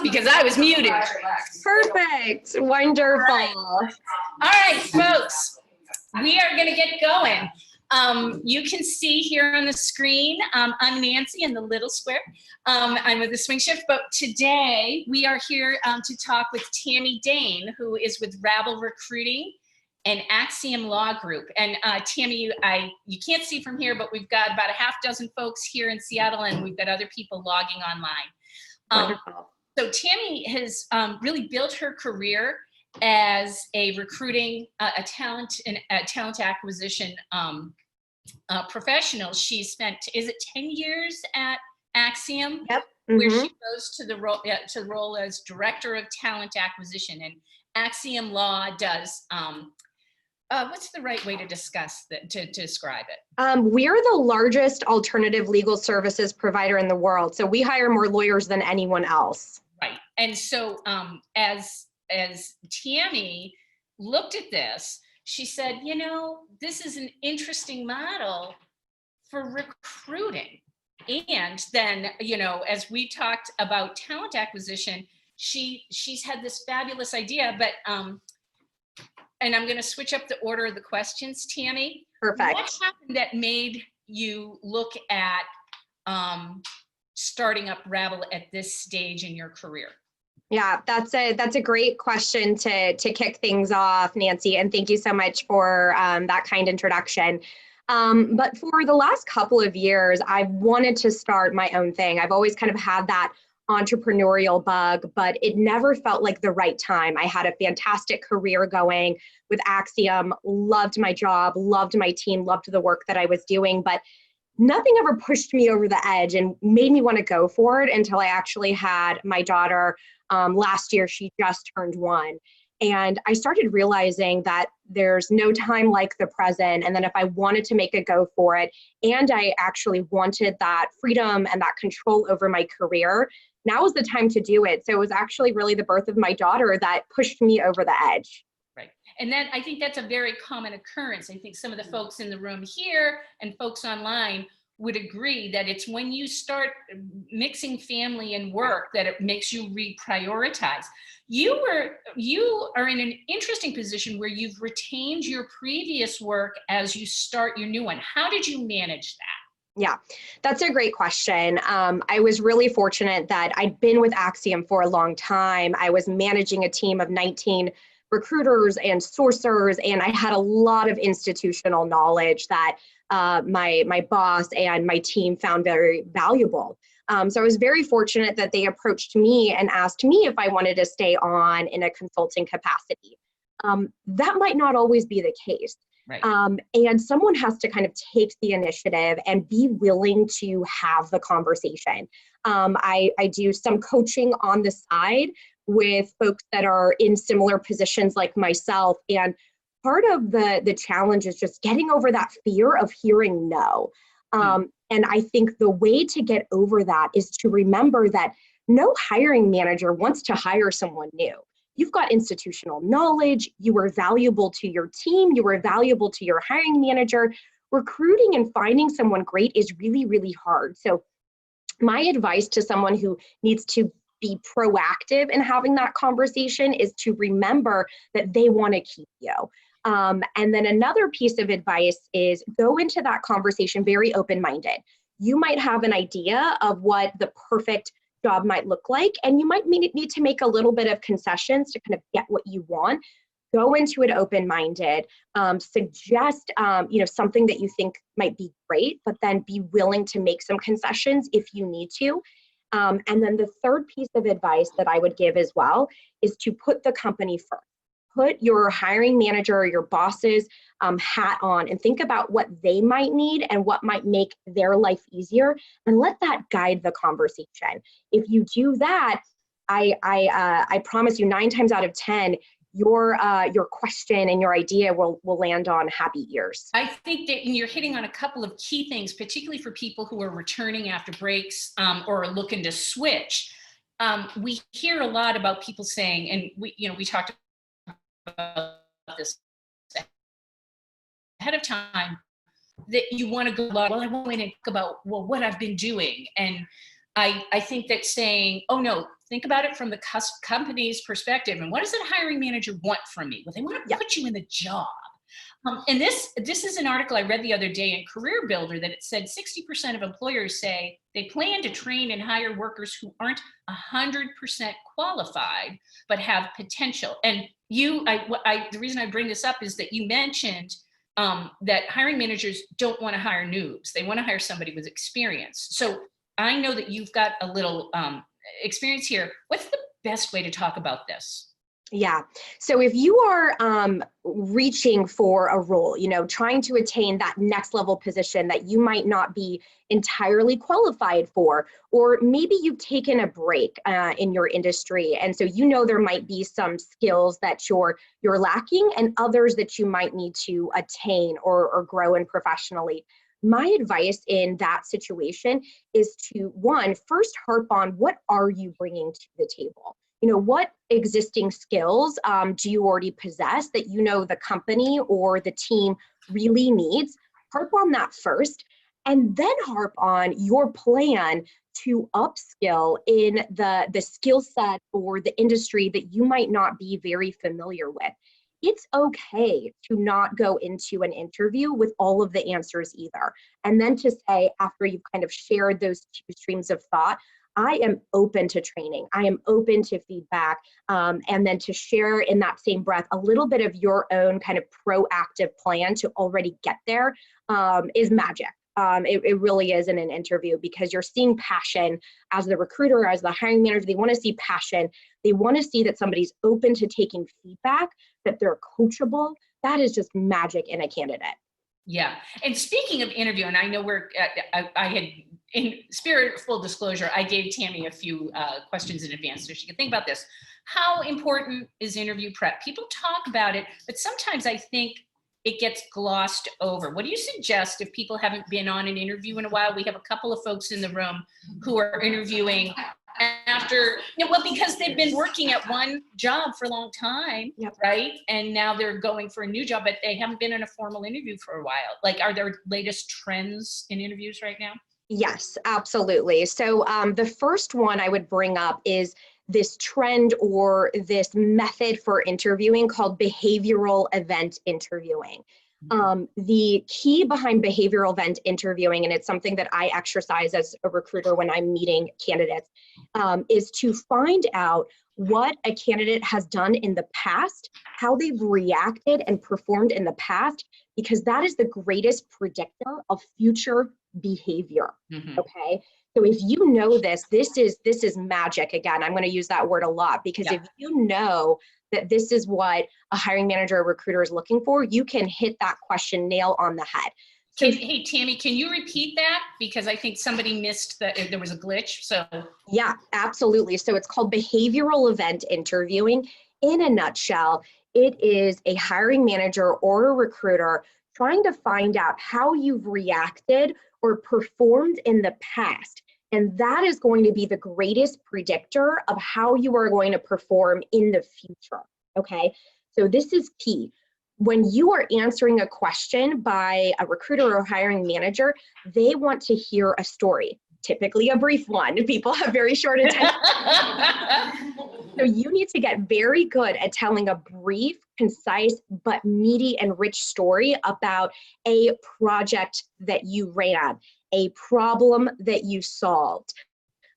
because I was muted. Perfect. Wonderful. All right, folks, we are going to get going. You can see here on the screen, I'm Nancy in the little square. I'm with the swing shift, but today we are here to talk with Tammy Dane, who is with Rabble Recruiting and Axiom Law Group. And Tammy, you can't see from here, but we've got about a half dozen folks here in Seattle, and we've got other people logging online. Wonderful. So Tammy has really built her career as a recruiting, a talent acquisition professional. She spent, is it 10 years at Axiom? Yep. Where she rose to the role as Director of Talent Acquisition. And Axiom Law does, what's the right way to discuss that, to describe it? We're the largest alternative legal services provider in the world. So we hire more lawyers than anyone else. Right. And so as Tammy looked at this, she said, you know, this is an interesting model for recruiting. And then, you know, as we talked about talent acquisition, she's had this fabulous idea, but and I'm going to switch up the order of the questions, Tammy. Perfect. What happened that made you look at starting up Rabble at this stage in your career? Yeah, that's a great question to kick things off, Nancy, and thank you so much for that kind introduction. But for the last couple of years, I've wanted to start my own thing. I've always kind of had that entrepreneurial bug, but it never felt like the right time. I had a fantastic career going with Axiom, loved my job, loved my team, loved the work that I was doing, but nothing ever pushed me over the edge and made me want to go for it until I actually had my daughter. Last year, she just turned 1. And I started realizing that there's no time like the present. And then if I wanted to make a go for it, and I actually wanted that freedom and that control over my career, now is the time to do it. So it was actually really the birth of my daughter that pushed me over the edge. Right. And then I think that's a very common occurrence. I think some of the folks in the room here and folks online would agree that it's when you start mixing family and work that it makes you reprioritize. You are in an interesting position where you've retained your previous work as you start your new one. How did you manage that? Yeah, that's a great question. I was really fortunate that I'd been with Axiom for a long time. I was managing a team of 19 recruiters and sourcers, and I had a lot of institutional knowledge that my boss and my team found very valuable. So I was very fortunate that they approached me and asked me if I wanted to stay on in a consulting capacity. That might not always be the case. Right. And someone has to kind of take the initiative and be willing to have the conversation. I do some coaching on the side with folks that are in similar positions like myself. And part of the challenge is just getting over that fear of hearing no. And I think the way to get over that is to remember that no hiring manager wants to hire someone new. You've got institutional knowledge, you are valuable to your team, you are valuable to your hiring manager. Recruiting and finding someone great is really, really hard. So my advice to someone who needs to be proactive in having that conversation is to remember that they want to keep you. And then another piece of advice is go into that conversation very open-minded. You might have an idea of what the perfect job might look like, and you might need to make a little bit of concessions to kind of get what you want. Go into it open-minded, suggest something that you think might be great, but then be willing to make some concessions if you need to. And then the third piece of advice that I would give as well is to put the company first. Put your hiring manager or your boss's hat on and think about what they might need and what might make their life easier, and let that guide the conversation. If you do that, I promise you 9 times out of 10, your question and your idea will land on happy ears. I think that you're hitting on a couple of key things, particularly for people who are returning after breaks or are looking to switch. We hear a lot about people saying, and we talked about this ahead of time, that you want to go, well, I want to talk about what I've been doing. And I think that saying, oh no, think about it from the company's perspective. And what does that hiring manager want from me? Well, they want to put you in the job. And this is an article I read the other day in Career Builder that it said 60% of employers say they plan to train and hire workers who aren't 100% qualified, but have potential. And the reason I bring this up is that you mentioned that hiring managers don't want to hire noobs. They want to hire somebody with experience. So I know that you've got a little experience here. What's the best way to talk about this? Yeah. So if you are reaching for a role, trying to attain that next level position that you might not be entirely qualified for, or maybe you've taken a break in your industry, and so there might be some skills that you're lacking and others that you might need to attain or grow in professionally. My advice in that situation is to, one, first harp on what are you bringing to the table? What existing skills do you already possess that the company or the team really needs? Harp on that first, and then harp on your plan to upskill in the skill set or the industry that you might not be very familiar with. It's okay to not go into an interview with all of the answers either. And then to say, after you've kind of shared those two streams of thought, I am open to training. I am open to feedback. And then to share in that same breath a little bit of your own kind of proactive plan to already get there is magic. It really is in an interview, because you're seeing passion as the recruiter, as the hiring manager. They want to see passion. They want to see that somebody's open to taking feedback, that they're coachable. That is just magic in a candidate. Yeah. And speaking of interview, and I know I had, in spirit of full disclosure, I gave Tammy a few questions in advance so she could think about this. How important is interview prep? People talk about it, but sometimes I think it gets glossed over. What do you suggest if people haven't been on an interview in a while? We have a couple of folks in the room who are interviewing after, because they've been working at one job for a long time, right? And now they're going for a new job, but they haven't been in a formal interview for a while. Like, are there latest trends in interviews right now? Yes, absolutely. So the first one I would bring up is this trend or this method for interviewing called behavioral event interviewing. The key behind behavioral event interviewing, and it's something that I exercise as a recruiter when I'm meeting candidates, is to find out what a candidate has done in the past, how they've reacted and performed in the past, because that is the greatest predictor of future behavior. Okay. So if you know this is magic. Again, I'm going to use that word a lot, because if you know that this is what a hiring manager or recruiter is looking for, you can hit that question nail on the head. Hey, Tammy, can you repeat that? Because I think somebody missed there was a glitch. So yeah, absolutely. So it's called behavioral event interviewing. In a nutshell, it is a hiring manager or a recruiter trying to find out how you've reacted or performed in the past. And that is going to be the greatest predictor of how you are going to perform in the future. Okay, so this is key. When you are answering a question by a recruiter or hiring manager, they want to hear a story, typically a brief one. People have very short attention. So you need to get very good at telling a brief, concise, but meaty and rich story about a project that you ran, a problem that you solved.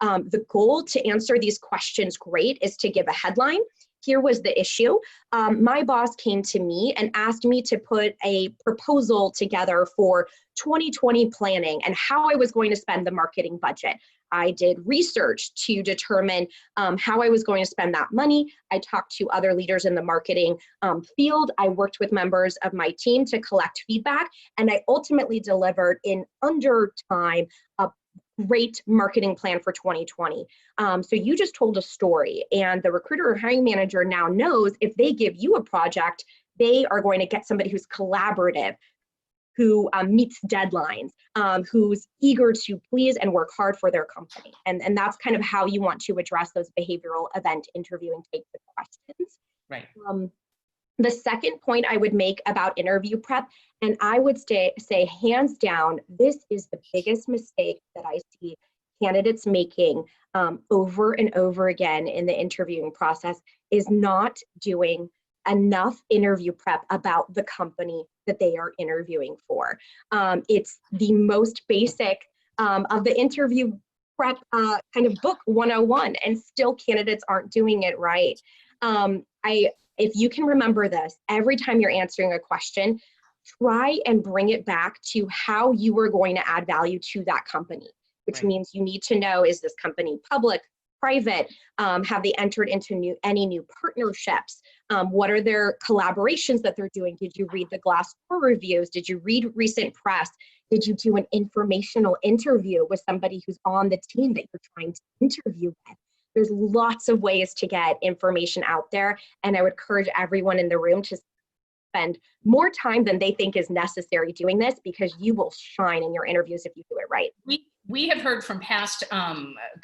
The goal to answer these questions great is to give a headline. Here was the issue. My boss came to me and asked me to put a proposal together for 2020 planning and how I was going to spend the marketing budget. I did research to determine how I was going to spend that money. I talked to other leaders in the marketing field. I worked with members of my team to collect feedback, and I ultimately delivered in under time a great marketing plan for 2020. So you just told a story, and the recruiter or hiring manager now knows if they give you a project, they are going to get somebody who's collaborative, who meets deadlines, who's eager to please and work hard for their company. And that's kind of how you want to address those behavioral event interviewing types of questions. Right. The second point I would make about interview prep, and I would say hands down, this is the biggest mistake that I see candidates making over and over again in the interviewing process is not doing enough interview prep about the company that they are interviewing for. It's the most basic of the interview prep kind of book 101, and still candidates aren't doing it right. If you can remember this, every time you're answering a question, try and bring it back to how you are going to add value to that company, which means you need to know, is this company public, private? Have they entered into any new partnerships? What are their collaborations that they're doing? Did you read the Glassdoor reviews? Did you read recent press? Did you do an informational interview with somebody who's on the team that you're trying to interview with? There's lots of ways to get information out there, and I would encourage everyone in the room to spend more time than they think is necessary doing this, because you will shine in your interviews if you do it right. We have heard from past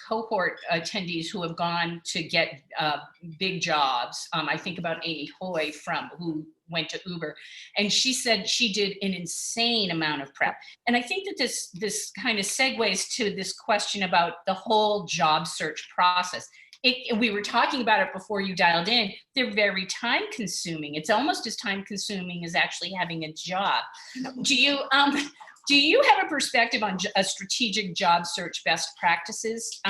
cohort attendees who have gone to get big jobs. I think about Amy Hoy who went to Uber, and she said she did an insane amount of prep. And I think that this kind of segues to this question about the whole job search process. We were talking about it before you dialed in. They're very time consuming. It's almost as time consuming as actually having a job. Do you have a perspective on a strategic job search best practices?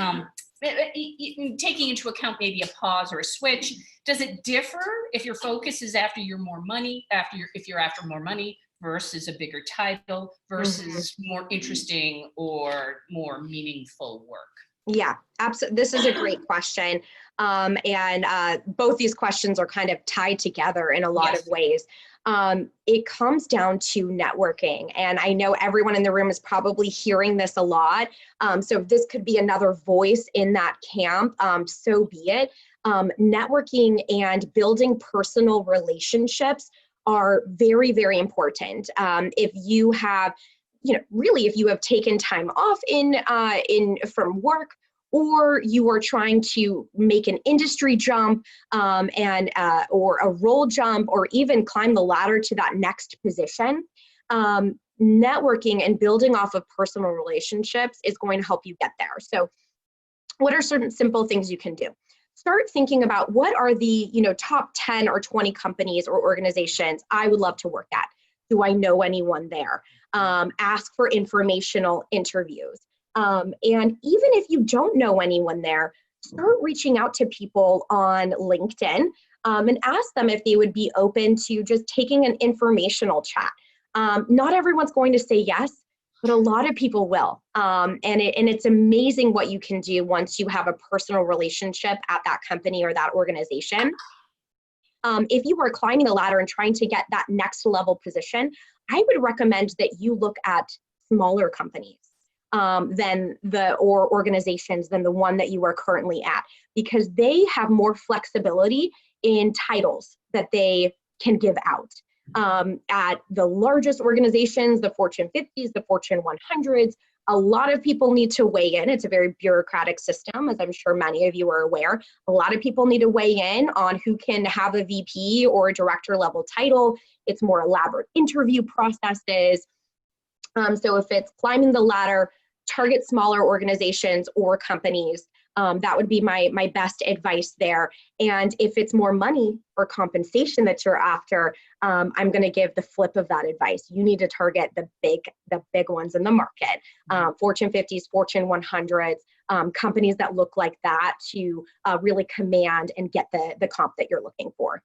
Taking into account maybe a pause or a switch, does it differ if your focus is if you're after more money versus a bigger title versus more interesting or more meaningful work? Yeah, absolutely. This is a great question. And both these questions are kind of tied together in a lot of ways. It comes down to networking. And I know everyone in the room is probably hearing this a lot. So if this could be another voice in that camp, so be it. Networking and building personal relationships are very, very important. If you have, if you have taken time off from work, or you are trying to make an industry jump or a role jump, or even climb the ladder to that next position, networking and building off of personal relationships is going to help you get there. So what are certain simple things you can do? Start thinking about what are the top 10 or 20 companies or organizations I would love to work at. Do I know anyone there? Ask for informational interviews. And even if you don't know anyone there, start reaching out to people on LinkedIn and ask them if they would be open to just taking an informational chat. Not everyone's going to say yes, but a lot of people will. And it's amazing what you can do once you have a personal relationship at that company or that organization. If you are climbing the ladder and trying to get that next level position, I would recommend that you look at smaller companies or organizations than the one that you are currently at, because they have more flexibility in titles that they can give out. At the largest organizations, the Fortune 50s, the Fortune 100s, a lot of people need to weigh in. It's a very bureaucratic system, as I'm sure many of you are aware. A lot of people need to weigh in on who can have a VP or a director level title. It's more elaborate interview processes. So if it's climbing the ladder, target smaller organizations or companies. That would be my best advice there. And if it's more money or compensation that you're after, I'm going to give the flip of that advice. You need to target the big ones in the market, Fortune 50s, Fortune 100s, companies that look like that to really command and get the comp that you're looking for.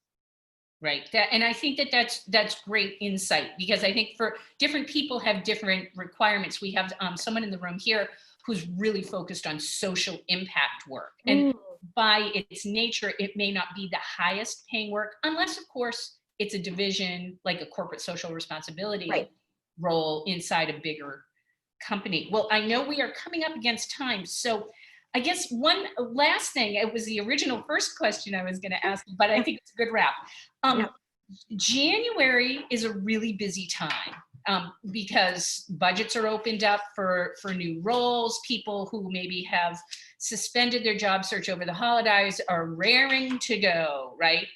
Right. And I think that's great insight, because I think for different people have different requirements. We have someone in the room here who's really focused on social impact work. And by its nature, it may not be the highest paying work, unless, of course, it's a division like a corporate social responsibility role inside a bigger company. Well, I know we are coming up against time. So I guess one last thing, it was the original first question I was going to ask, but I think it's a good wrap. January is a really busy time because budgets are opened up for new roles. People who maybe have suspended their job search over the holidays are raring to go, right?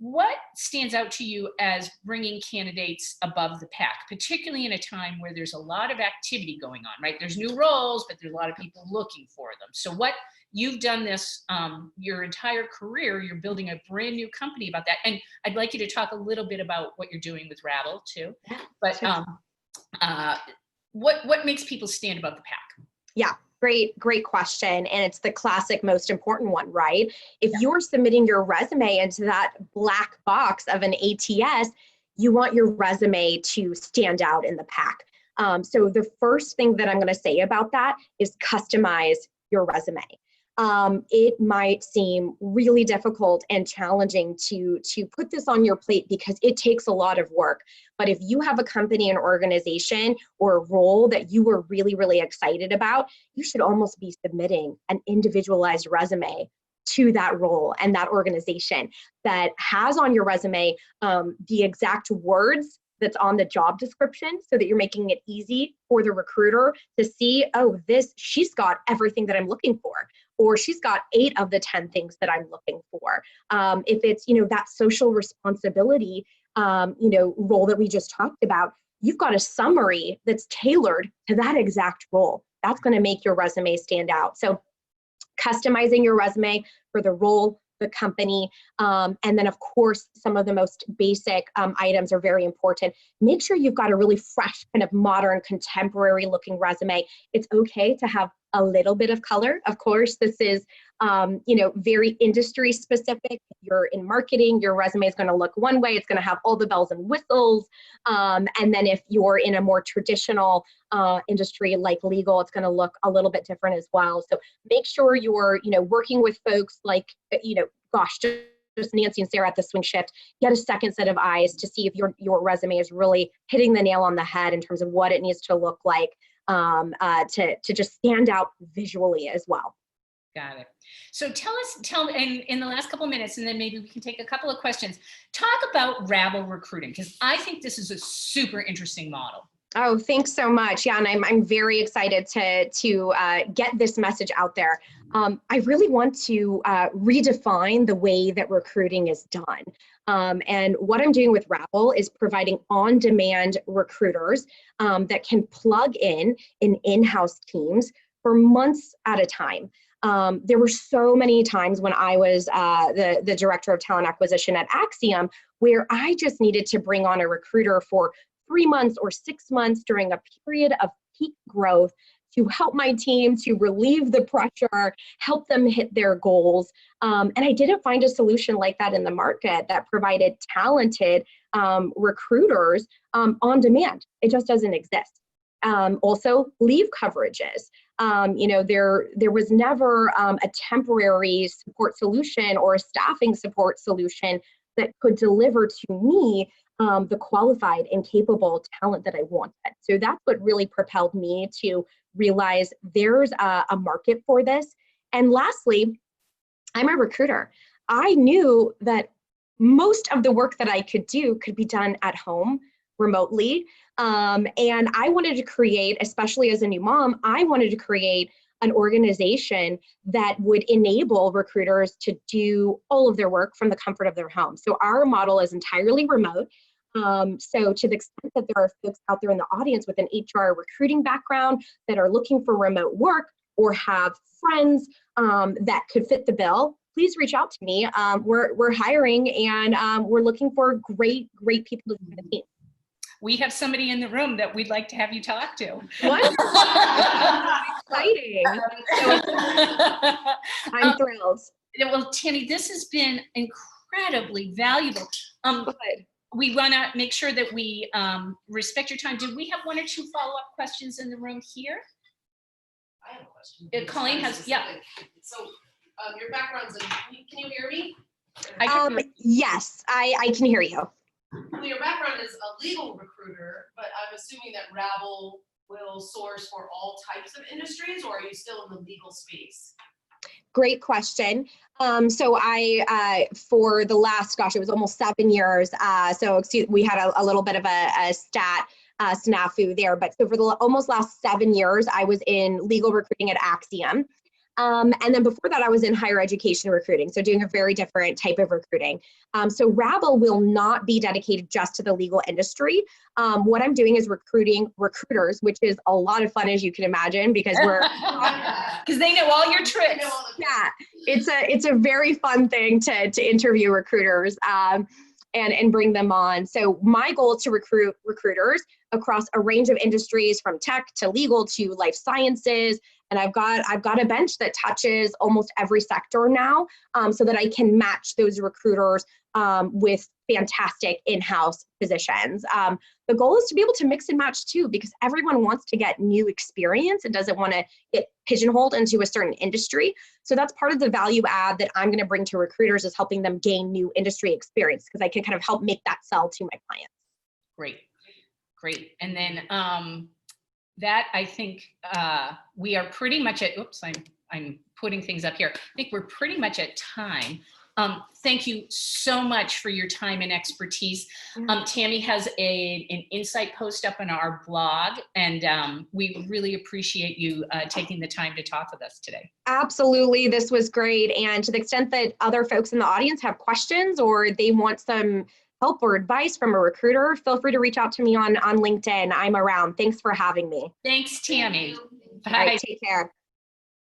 what stands out to you as bringing candidates above the pack, particularly in a time where there's a lot of activity going on, right? There's new roles, but there's a lot of people looking for them. So what you've done this your entire career, you're building a brand new company about that. And I'd like you to talk a little bit about what you're doing with Rabble too. But what makes people stand above the pack? Yeah. Great question. And it's the classic most important one, right? If you're submitting your resume into that black box of an ATS, you want your resume to stand out in the pack. So the first thing that I'm going to say about that is customize your resume. It might seem really difficult and challenging to put this on your plate because it takes a lot of work. But if you have a company, an organization, or a role that you were really, really excited about, you should almost be submitting an individualized resume to that role and that organization that has on your resume the exact words that's on the job description, so that you're making it easy for the recruiter to see, oh, she's got everything that I'm looking for, or she's got 8 of the 10 things that I'm looking for. If it's, that social responsibility, role that we just talked about, you've got a summary that's tailored to that exact role. That's going to make your resume stand out. So customizing your resume for the role, the company, and then of course, some of the most basic items are very important. Make sure you've got a really fresh, kind of modern, contemporary looking resume. It's okay to have a little bit of color. Of course, this is, very industry specific. If you're in marketing, your resume is going to look one way. It's going to have all the bells and whistles. And then if you're in a more traditional industry like legal, it's going to look a little bit different as well. So make sure you're, working with folks like, just Nancy and Sarah at the Swing Shift, get a second set of eyes to see if your resume is really hitting the nail on the head in terms of what it needs to look like to just stand out visually as well. Got it. So tell me in the last couple of minutes, and then maybe we can take a couple of questions, talk about Rabble Recruiting, because I think this is a super interesting model. Oh, thanks so much. Yeah, and I'm very excited to get this message out there. I really want to redefine the way that recruiting is done. And what I'm doing with Rabble is providing on-demand recruiters that can plug in in-house teams for months at a time. There were so many times when I was the director of talent acquisition at Axiom, where I just needed to bring on a recruiter for 3 months or 6 months during a period of peak growth to help my team, to relieve the pressure, help them hit their goals. And I didn't find a solution like that in the market that provided talented recruiters on demand. It just doesn't exist. Also, leave coverages. There was never a temporary support solution or a staffing support solution that could deliver to me the qualified and capable talent that I wanted. So that's what really propelled me to realize there's a market for this. And lastly, I'm a recruiter. I knew that most of the work that I could do could be done at home remotely. And I wanted to create, especially as a new mom, I wanted to create an organization that would enable recruiters to do all of their work from the comfort of their home. So our model is entirely remote. So to the extent that there are folks out there in the audience with an HR recruiting background that are looking for remote work or have friends that could fit the bill, please reach out to me. We're hiring and we're looking for great people to join the team. We have somebody in the room that we'd like to have you talk to. What? Exciting. I'm thrilled. Well, Tammy, this has been incredibly valuable. Good. We want to make sure that we respect your time. Did we have 1 or 2 follow-up questions in the room here? I have a question. Colleen has, yeah. So your background's in, can you hear me? Yes, I can hear you. Well, your background is a legal recruiter, but I'm assuming that Rabble will source for all types of industries, or are you still in the legal space? Great question. So I, for the last, it was almost 7 years. We had a little bit of a snafu there, but so for the almost last 7 years, I was in legal recruiting at Axiom. And then before that, I was in higher education recruiting, so doing a very different type of recruiting. So Rabble will not be dedicated just to the legal industry. What I'm doing is recruiting recruiters, which is a lot of fun, as you can imagine, because we're because they know all your tricks. yeah, it's a very fun thing to interview recruiters and bring them on. So my goal is to recruit recruiters across a range of industries, from tech to legal to life sciences. And I've got a bench that touches almost every sector now, so that I can match those recruiters with fantastic in-house positions. The goal is to be able to mix and match too, because everyone wants to get new experience and doesn't want to get pigeonholed into a certain industry. So that's part of the value add that I'm going to bring to recruiters, is helping them gain new industry experience, because I can kind of help make that sell to my clients. Great. And then that, I think we are pretty much at, oops, I'm putting things up here. I think we're pretty much at time. Thank you so much for your time and expertise. Tammy has an insight post up on our blog, and we really appreciate you taking the time to talk with us today. Absolutely, this was great. And to the extent that other folks in the audience have questions, or they want some help or advice from a recruiter, feel free to reach out to me on LinkedIn. I'm around. Thanks for having me. Thanks, Tammy. Bye. All right, take care.